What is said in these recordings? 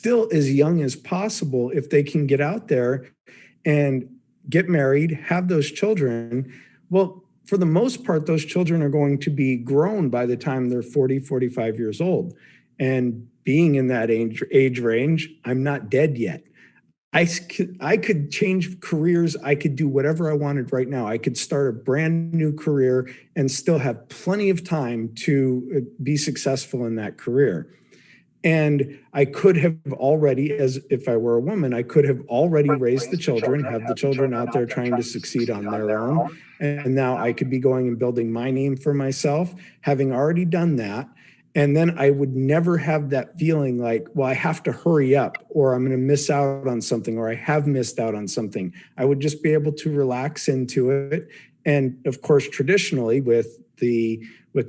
still as young as possible if they can get out there and get married, have those children. Well, for the most part, those children are going to be grown by the time they're 40, 45 years old. And being in that age range, I'm not dead yet. I could change careers. I could do whatever I wanted right now. I could start a brand new career and still have plenty of time to be successful in that career. And I could have already, as if I were a woman, I could have already raised the children, have the children out there trying to succeed on their own. And now I could be going and building my name for myself, having already done that. And then I would never have that feeling like, well, I have to hurry up, or I'm going to miss out on something, or I have missed out on something. I would just be able to relax into it. And of course, traditionally with the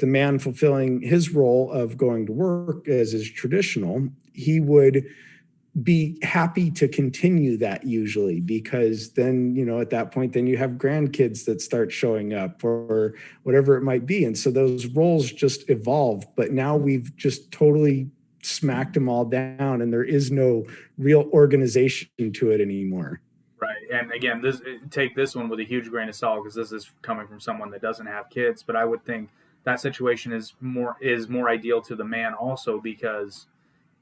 man fulfilling his role of going to work as is traditional, he would be happy to continue that usually, because then, at that point, then you have grandkids that start showing up or whatever it might be. And so those roles just evolve, but now we've just totally smacked them all down and there is no real organization to it anymore. Right. And again, take this one with a huge grain of salt, because this is coming from someone that doesn't have kids, but I would think that situation is more ideal to the man also, because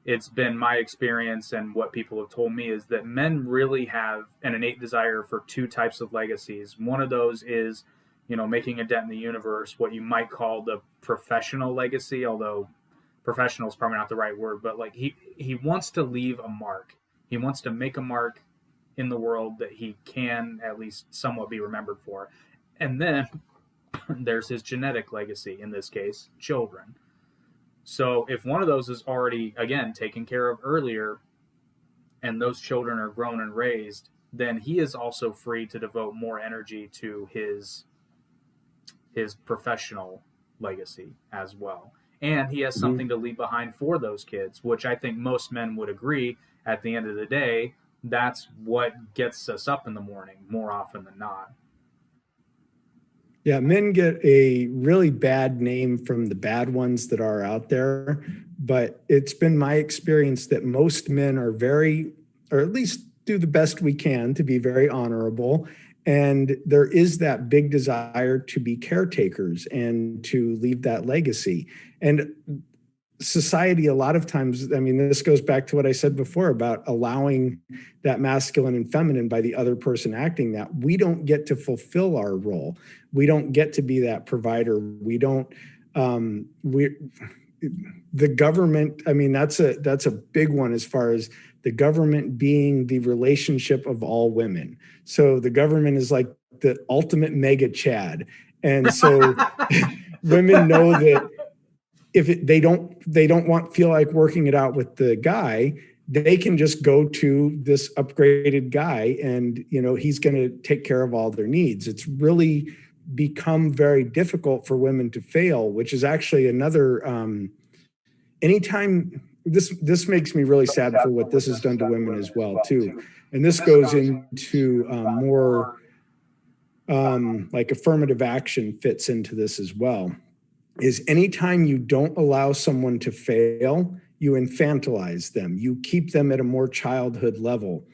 it's been my experience and what people have told me is that men really have an innate desire for two types of legacies. One of those is, making a dent in the universe, what you might call the professional legacy, although professional is probably not the right word, but like he wants to leave a mark. He wants to make a mark in the world that he can at least somewhat be remembered for. And then there's his genetic legacy, in this case, children. So if one of those is already, again, taken care of earlier, and those children are grown and raised, then he is also free to devote more energy to his professional legacy as well. And he has something to leave behind for those kids, which I think most men would agree at the end of the day, that's what gets us up in the morning more often than not. Yeah, men get a really bad name from the bad ones that are out there, but it's been my experience that most men are very, or at least do the best we can to be very honorable. And there is that big desire to be caretakers and to leave that legacy. And society, a lot of times, this goes back to what I said before about allowing that masculine and feminine by the other person acting that. We don't get to fulfill our role. We don't get to be that provider. We don't, the government, that's a big one as far as the government being the relationship of all women. So the government is like the ultimate mega Chad. And so women know that if they don't feel like working it out with the guy, they can just go to this upgraded guy and, he's going to take care of all their needs. It's really become very difficult for women to fail, which is actually another, anytime this makes me really sad for what this has done to women as well too. And this goes into more like affirmative action fits into this as well. Is anytime you don't allow someone to fail, you infantilize them. You keep them at a more childhood level.